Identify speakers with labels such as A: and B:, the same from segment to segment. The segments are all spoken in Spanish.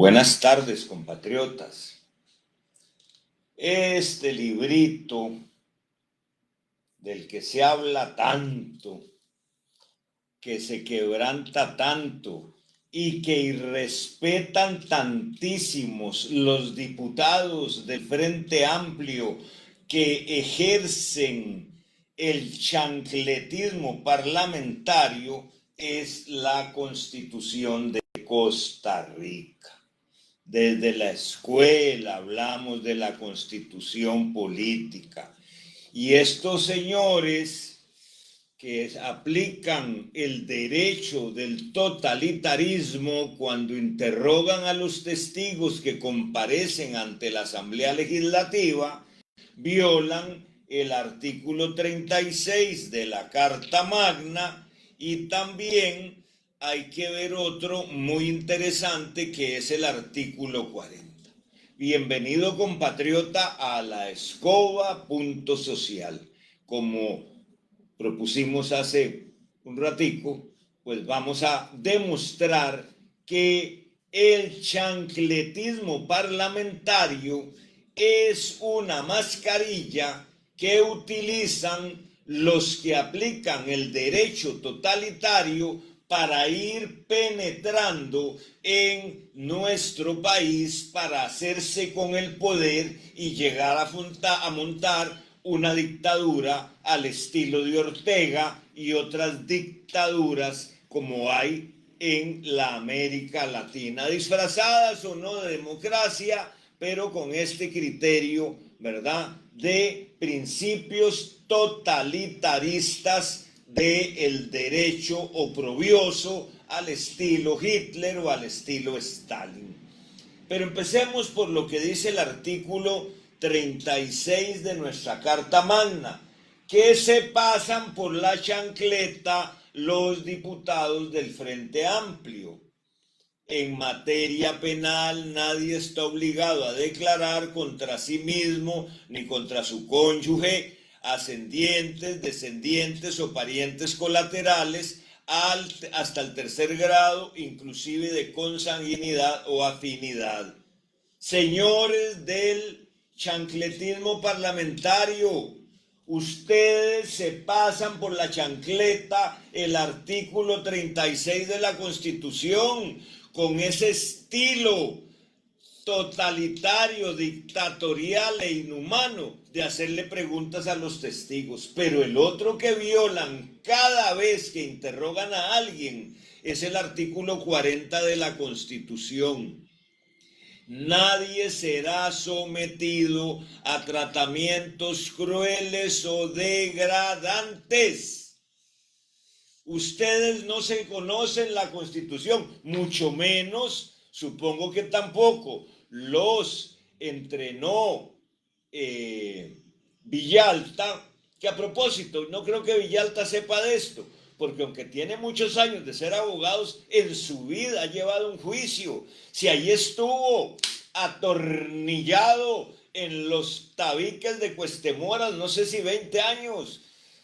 A: Buenas tardes, compatriotas. Este librito del que se habla tanto, que se quebranta tanto y que irrespetan tantísimos los diputados del Frente Amplio que ejercen el chancletismo parlamentario, es la Constitución de Costa Rica. Desde la escuela hablamos de la Constitución política. Y estos señores que aplican el derecho del totalitarismo cuando interrogan a los testigos que comparecen ante la Asamblea Legislativa, violan el artículo 36 de la Carta Magna, y también hay que ver otro muy interesante que es el artículo 40. Bienvenido, compatriota, a la escoba punto social. Como propusimos hace un ratico, pues vamos a demostrar que el chancletismo parlamentario es una mascarilla que utilizan los que aplican el derecho totalitario para ir penetrando en nuestro país, para hacerse con el poder y llegar a montar una dictadura al estilo de Ortega y otras dictaduras como hay en la América Latina, disfrazadas o no de democracia, pero con este criterio, ¿verdad?, de principios totalitaristas del derecho oprobioso al estilo Hitler o al estilo Stalin. Pero empecemos por lo que dice el artículo 36 de nuestra Carta Magna, que se pasan por la chancleta los diputados del Frente Amplio. En materia penal, nadie está obligado a declarar contra sí mismo ni contra su cónyuge, ascendientes, descendientes o parientes colaterales hasta el tercer grado, inclusive de consanguinidad o afinidad. Señores del chancletismo parlamentario, ustedes se pasan por la chancleta el artículo 36 de la Constitución con ese estilo totalitario, dictatorial e inhumano de hacerle preguntas a los testigos. Pero el otro que violan cada vez que interrogan a alguien es el artículo 40 de la Constitución. Nadie será sometido a tratamientos crueles o degradantes. Ustedes no se conocen la Constitución, mucho menos, supongo que tampoco, los entrenó Villalta, que a propósito, no creo que Villalta sepa de esto, porque aunque tiene muchos años de ser abogados, en su vida ha llevado un juicio. Si ahí estuvo atornillado en los tabiques de Cuestemoras, no sé si 20 años,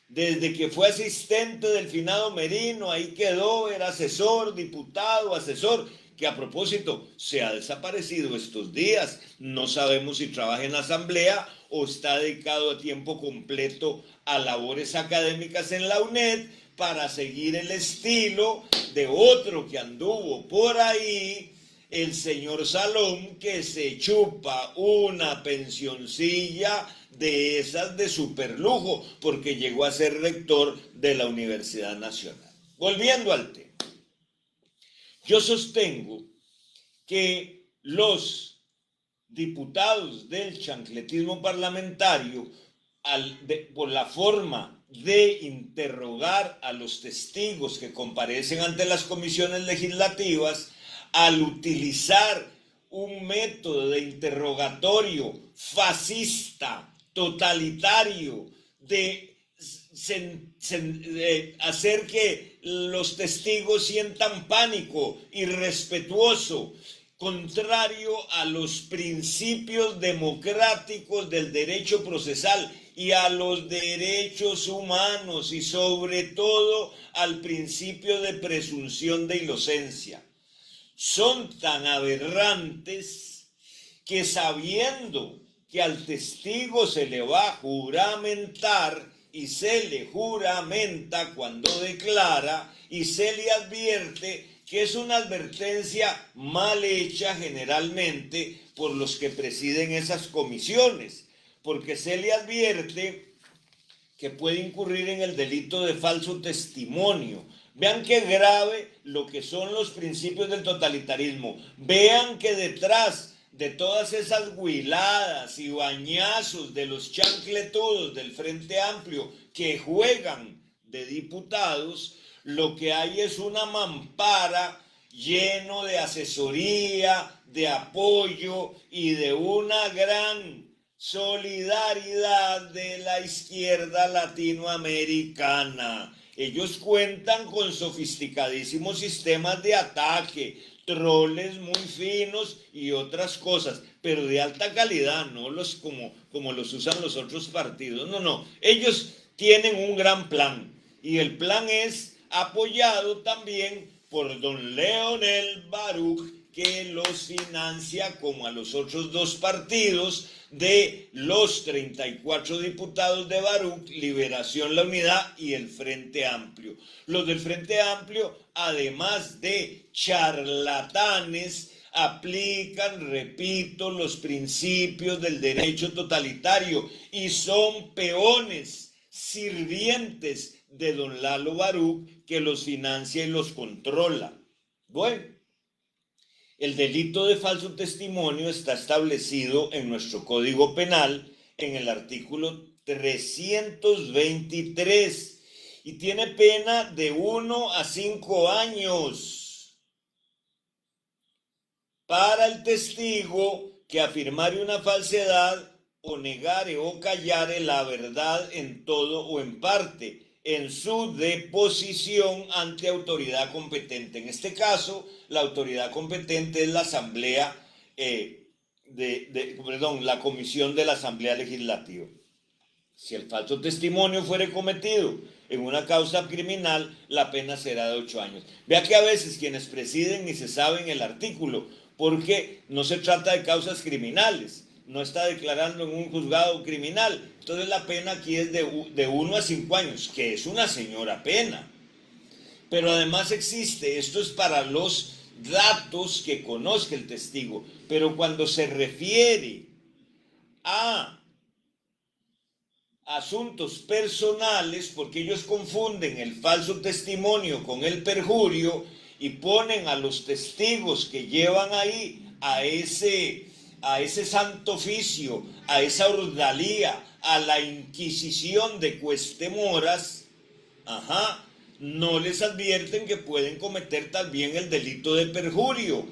A: desde que fue asistente del finado Merino, ahí quedó, era asesor, diputado, asesor, que a propósito se ha desaparecido estos días. No sabemos si trabaja en la asamblea o está dedicado a tiempo completo a labores académicas en la UNED para seguir el estilo de otro que anduvo por ahí, el señor Salom, que se chupa una pensioncilla de esas de superlujo porque llegó a ser rector de la Universidad Nacional. Volviendo al tema, yo sostengo que los diputados del chancletismo parlamentario, por la forma de interrogar a los testigos que comparecen ante las comisiones legislativas, al utilizar un método de interrogatorio fascista, totalitario, de hacer que los testigos sientan pánico, irrespetuoso, contrario a los principios democráticos del derecho procesal y a los derechos humanos, y sobre todo al principio de presunción de inocencia. son tan aberrantes que sabiendo que al testigo se le va a juramentar y se le juramenta cuando declara y se le advierte, que es una advertencia mal hecha generalmente por los que presiden esas comisiones, porque se le advierte que puede incurrir en el delito de falso testimonio. Vean qué grave lo que son los principios del totalitarismo. Vean que detrás de todas esas huiladas y bañazos de los chancletudos del Frente Amplio que juegan de diputados, lo que hay es una mampara lleno de asesoría, de apoyo y de una gran solidaridad de la izquierda latinoamericana. Ellos cuentan con sofisticadísimos sistemas de ataque, troles muy finos y otras cosas, pero de alta calidad, no los como los usan los otros partidos. No, ellos tienen un gran plan y el plan es apoyado también por don Leonel Baruch, que los financia como a los otros dos partidos de los 34 diputados de Baruch, Liberación, la Unidad y el Frente Amplio. Los del Frente Amplio, además de charlatanes, aplican, repito, los principios del derecho totalitario y son peones, sirvientes de don Lalo Baruch, que los financia y los controla. Bueno, el delito de falso testimonio está establecido en nuestro Código Penal en el artículo 323 y tiene pena de 1 a 5 años para el testigo que afirmare una falsedad o negare o callare la verdad en todo o en parte en su deposición ante autoridad competente. En este caso, la autoridad competente es la Asamblea, la Comisión de la Asamblea Legislativa. Si el falso testimonio fuere cometido en una causa criminal, la pena será de 8 años. Vea que a veces quienes presiden ni se saben el artículo, porque no se trata de causas criminales, no está declarando en un juzgado criminal. Entonces la pena aquí es de 1 a 5 años, que es una señora pena. Pero además existe, esto es para los datos que conozca el testigo, pero cuando se refiere a asuntos personales, porque ellos confunden el falso testimonio con el perjurio y ponen a los testigos que llevan ahí a ese santo oficio, a esa ordalía, a la inquisición de cuestemoras, no les advierten que pueden cometer también el delito de perjurio,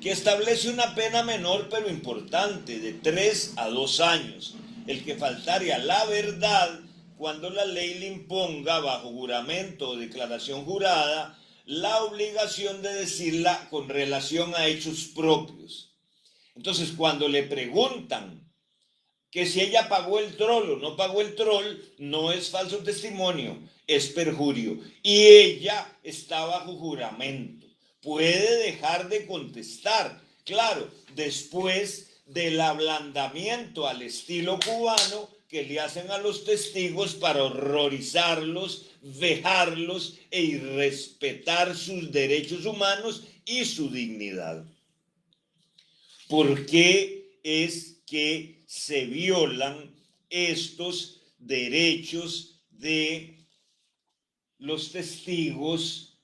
A: que establece una pena menor pero importante, de 3 a 2 años. El que faltare a la verdad cuando la ley le imponga bajo juramento o declaración jurada la obligación de decirla con relación a hechos propios. Entonces, cuando le preguntan que si ella pagó el trol o no pagó el trol, no es falso testimonio, es perjurio. Y ella está bajo juramento. Puede dejar de contestar, claro, después del ablandamiento al estilo cubano que le hacen a los testigos para horrorizarlos, vejarlos e irrespetar sus derechos humanos y su dignidad. ¿Por qué es que se violan estos derechos de los testigos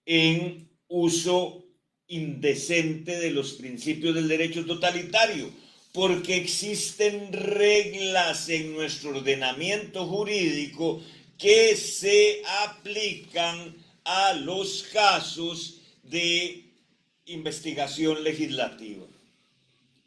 A: en uso indecente de los principios del derecho totalitario? Porque existen reglas en nuestro ordenamiento jurídico que se aplican a los casos de investigación legislativa.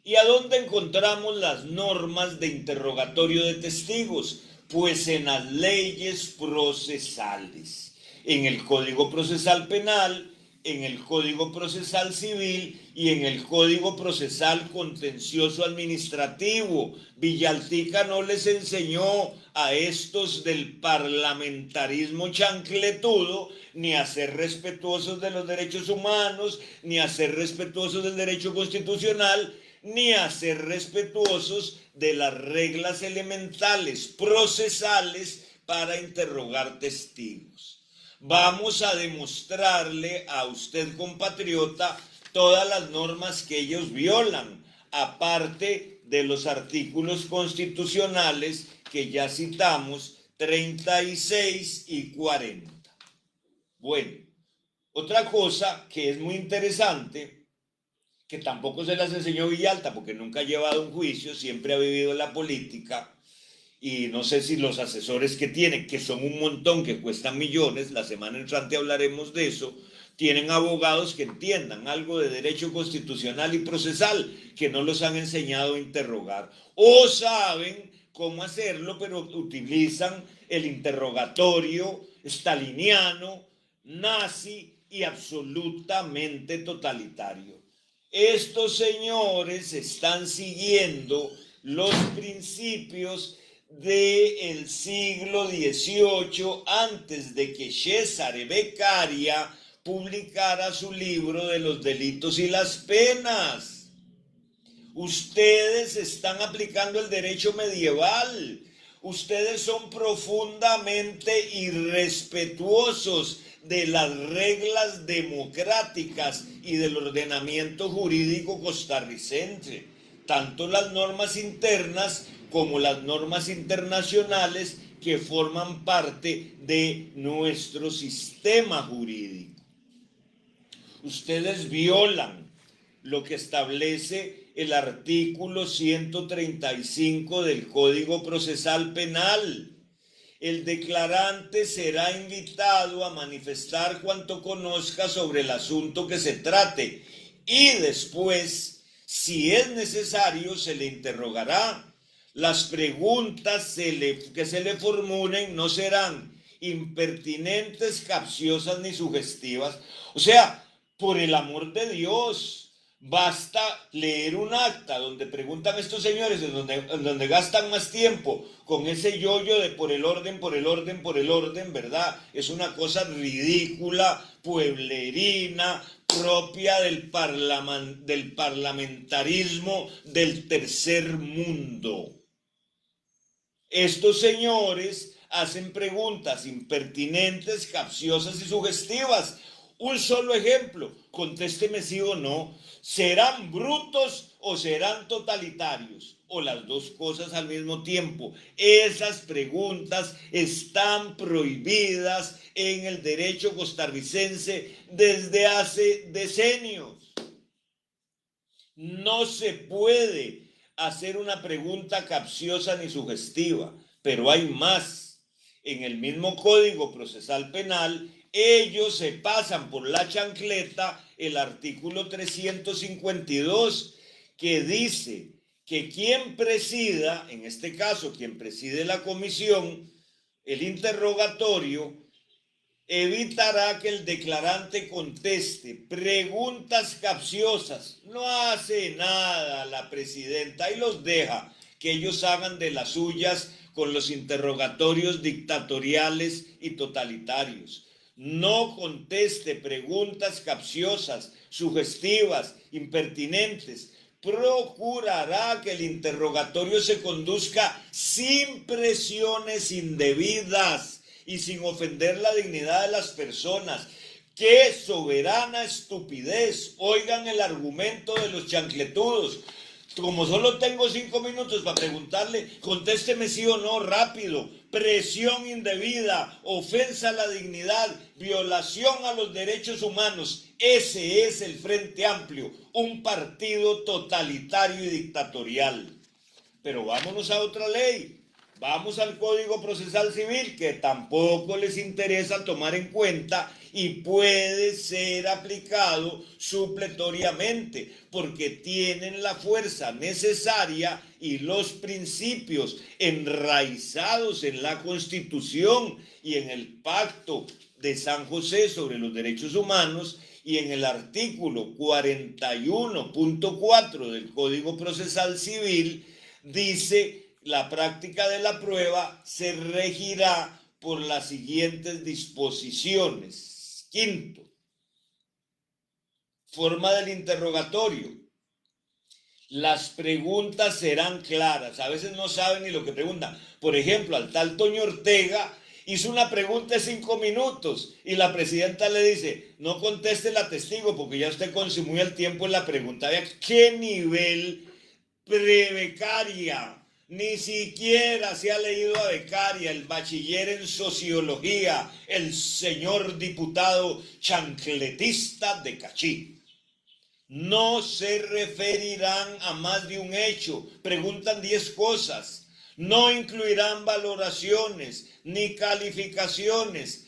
A: ¿Y a dónde encontramos las normas de interrogatorio de testigos? Pues en las leyes procesales, en el Código Procesal Penal, en el Código Procesal Civil y en el Código Procesal Contencioso Administrativo. Villaltica no les enseñó a estos del parlamentarismo chancletudo ni a ser respetuosos de los derechos humanos, ni a ser respetuosos del derecho constitucional, ni a ser respetuosos de las reglas elementales procesales para interrogar testigos. Vamos a demostrarle a usted, compatriota, todas las normas que ellos violan, aparte de los artículos constitucionales que ya citamos, 36 y 40. Bueno, otra cosa que es muy interesante, que tampoco se las enseñó Villalta porque nunca ha llevado un juicio, siempre ha vivido en la política, y no sé si los asesores que tienen, que son un montón, que cuestan millones, la semana entrante hablaremos de eso, tienen abogados que entiendan algo de derecho constitucional y procesal, que no los han enseñado a interrogar, o saben cómo hacerlo, pero utilizan el interrogatorio staliniano, nazi y absolutamente totalitario. Estos señores están siguiendo los principios del siglo XVIII, antes de que Cesare Beccaria publicara su libro de los delitos y las penas. Ustedes están aplicando el derecho medieval. Ustedes son profundamente irrespetuosos de las reglas democráticas y del ordenamiento jurídico costarricense, tanto las normas internas como las normas internacionales que forman parte de nuestro sistema jurídico. Ustedes violan lo que establece el artículo 135 del Código Procesal Penal. El declarante será invitado a manifestar cuanto conozca sobre el asunto que se trate y después, si es necesario, se le interrogará. Las preguntas que se le formulen no serán impertinentes, capciosas ni sugestivas. O sea, por el amor de Dios, basta leer un acta donde preguntan estos señores, en donde gastan más tiempo con ese yoyo de por el orden, ¿verdad? Es una cosa ridícula, pueblerina, propia del parlamentarismo del tercer mundo. Estos señores hacen preguntas impertinentes, capciosas y sugestivas. Un solo ejemplo, contésteme sí o no. ¿Serán brutos o serán totalitarios? O las dos cosas al mismo tiempo. Esas preguntas están prohibidas en el derecho costarricense desde hace decenios. No se puede hacer una pregunta capciosa ni sugestiva, pero hay más. En el mismo Código Procesal Penal, ellos se pasan por la chancleta el artículo 352, que dice que quien presida, en este caso quien preside la comisión, el interrogatorio, evitará que el declarante conteste preguntas capciosas. No hace nada la presidenta y los deja que ellos hagan de las suyas con los interrogatorios dictatoriales y totalitarios. No conteste preguntas capciosas, sugestivas, impertinentes. Procurará que el interrogatorio se conduzca sin presiones indebidas y sin ofender la dignidad de las personas. ¡Qué soberana estupidez! Oigan el argumento de los chancletudos. Como solo tengo 5 minutos para preguntarle, contésteme sí o no rápido. Presión indebida, ofensa a la dignidad, violación a los derechos humanos. Ese es el Frente Amplio, un partido totalitario y dictatorial. Pero vámonos a otra ley. Vamos al Código Procesal Civil, que tampoco les interesa tomar en cuenta y puede ser aplicado supletoriamente, porque tienen la fuerza necesaria y los principios enraizados en la Constitución y en el Pacto de San José sobre los derechos humanos y en el artículo 41.4 del Código Procesal Civil dice: la práctica de la prueba se regirá por las siguientes disposiciones. Quinto, forma del interrogatorio. Las preguntas serán claras. A veces no saben ni lo que preguntan. Por ejemplo, al tal Toño Ortega hizo una pregunta de 5 minutos y la presidenta le dice: no conteste la testigo porque ya usted consumió el tiempo en la pregunta. Vea qué nivel prebecaria. Ni siquiera se ha leído a becaria, el bachiller en sociología, el señor diputado chancletista de Cachí. No se referirán a más de un hecho, preguntan 10 cosas, no incluirán valoraciones ni calificaciones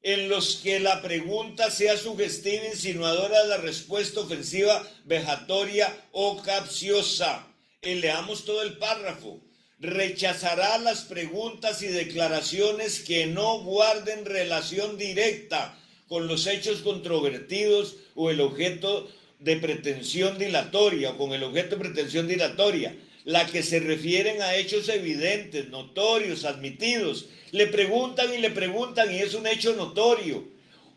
A: en los que la pregunta sea sugestiva, insinuadora, la respuesta ofensiva, vejatoria o capciosa. Leamos todo el párrafo. Rechazará las preguntas y declaraciones que no guarden relación directa con los hechos controvertidos o el objeto de pretensión dilatoria o con el objeto de pretensión dilatoria, la que se refieren a hechos evidentes, notorios, admitidos. Le preguntan y es un hecho notorio,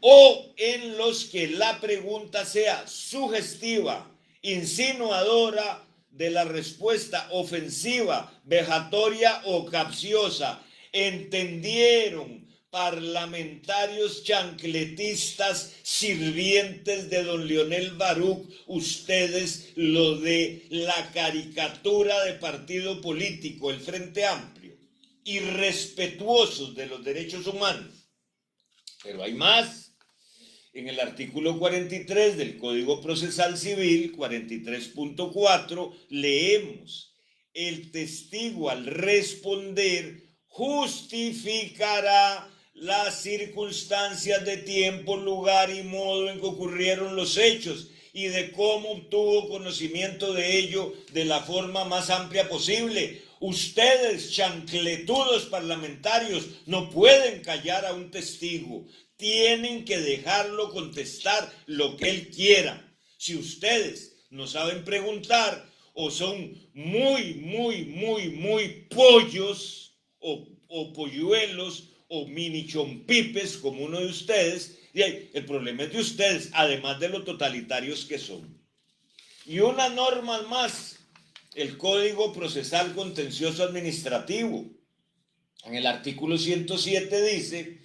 A: o en los que la pregunta sea sugestiva, insinuadora de la respuesta, ofensiva, vejatoria o capciosa. ¿Entendieron, parlamentarios chancletistas, sirvientes de don Leonel Baruch, ustedes lo de la caricatura de partido político, el Frente Amplio, irrespetuosos de los derechos humanos? Pero hay más. En el artículo 43 del Código Procesal Civil, 43.4, leemos: el testigo al responder justificará las circunstancias de tiempo, lugar y modo en que ocurrieron los hechos y de cómo obtuvo conocimiento de ello de la forma más amplia posible. Ustedes, chancletudos parlamentarios, no pueden callar a un testigo. Tienen que dejarlo contestar lo que él quiera. Si ustedes no saben preguntar o son muy pollos o polluelos o mini chompipes como uno de ustedes, y el problema es de ustedes, además de lo totalitarios que son. Y una norma más, el Código Procesal Contencioso Administrativo. En el artículo 107 dice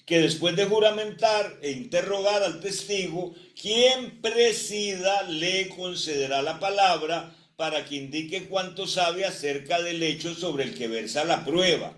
A: que después de juramentar e interrogar al testigo, quien presida le concederá la palabra para que indique cuánto sabe acerca del hecho sobre el que versa la prueba.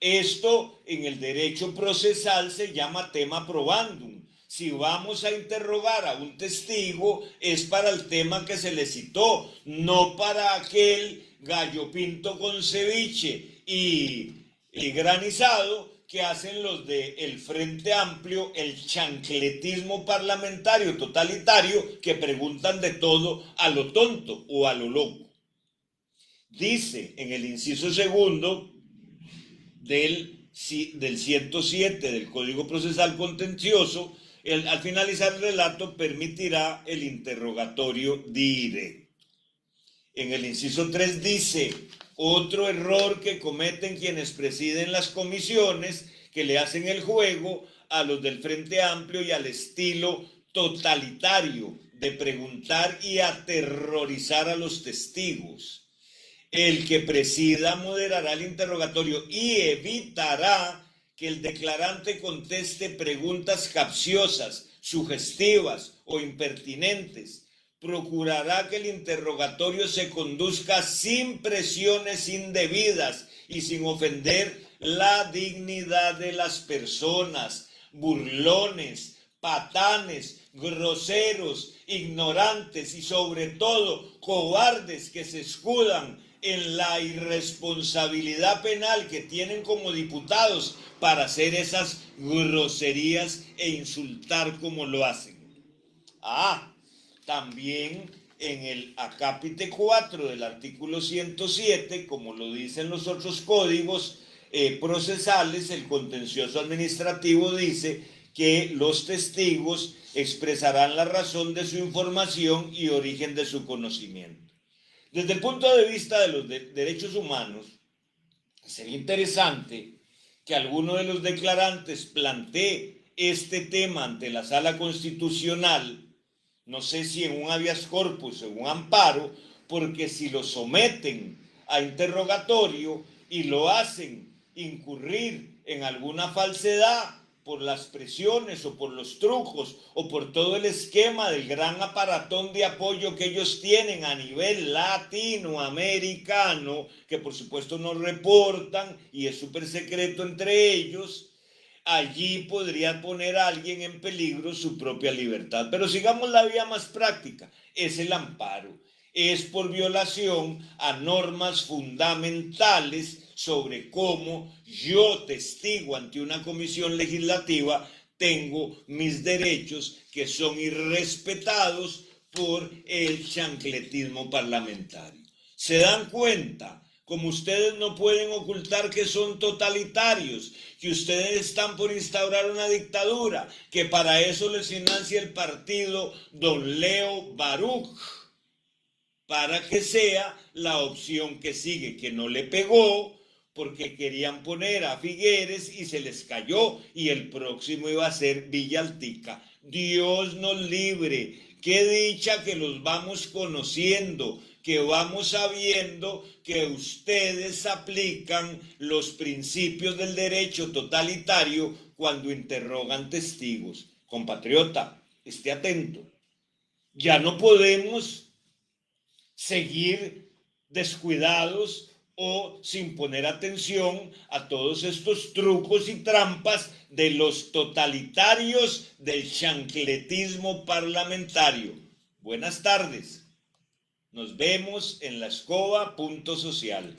A: Esto en el derecho procesal se llama tema probandum. Si vamos a interrogar a un testigo es para el tema que se le citó, no para aquel gallo pinto con ceviche y granizado que hacen los del Frente Amplio, el chancletismo parlamentario totalitario, que preguntan de todo a lo tonto o a lo loco. Dice en el inciso segundo del 107 del Código Procesal Contencioso, al finalizar el relato permitirá el interrogatorio directo. En el inciso 3 dice: otro error que cometen quienes presiden las comisiones, que le hacen el juego a los del Frente Amplio y al estilo totalitario de preguntar y aterrorizar a los testigos. El que presida moderará el interrogatorio y evitará que el declarante conteste preguntas capciosas, sugestivas o impertinentes. Procurará que el interrogatorio se conduzca sin presiones indebidas y sin ofender la dignidad de las personas. Burlones, patanes, groseros, ignorantes y sobre todo cobardes que se escudan en la irresponsabilidad penal que tienen como diputados para hacer esas groserías e insultar como lo hacen. También en el acápite 4 del artículo 107, como lo dicen los otros códigos procesales, el contencioso administrativo dice que los testigos expresarán la razón de su información y origen de su conocimiento. Desde el punto de vista de los derechos humanos, sería interesante que alguno de los declarantes plantee este tema ante la Sala Constitucional, no sé si en un habeas corpus o en un amparo, porque si lo someten a interrogatorio y lo hacen incurrir en alguna falsedad por las presiones o por los trucos o por todo el esquema del gran aparatón de apoyo que ellos tienen a nivel latinoamericano, que por supuesto no reportan y es súper secreto entre ellos, allí podría poner a alguien en peligro su propia libertad. Pero sigamos la vía más práctica, es el amparo. Es por violación a normas fundamentales sobre cómo yo, testigo ante una comisión legislativa, tengo mis derechos que son irrespetados por el chancletismo parlamentario. ¿Se dan cuenta? Como ustedes no pueden ocultar que son totalitarios, que ustedes están por instaurar una dictadura, que para eso les financia el partido Don Leo Baruch, para que sea la opción que sigue, que no le pegó, porque querían poner a Figueres y se les cayó, y el próximo iba a ser Villaltica. Dios nos libre, qué dicha que los vamos conociendo, que vamos sabiendo que ustedes aplican los principios del derecho totalitario cuando interrogan testigos. Compatriota, esté atento. Ya no podemos seguir descuidados o sin poner atención a todos estos trucos y trampas de los totalitarios del chancletismo parlamentario. Buenas tardes. Nos vemos en la escoba.social.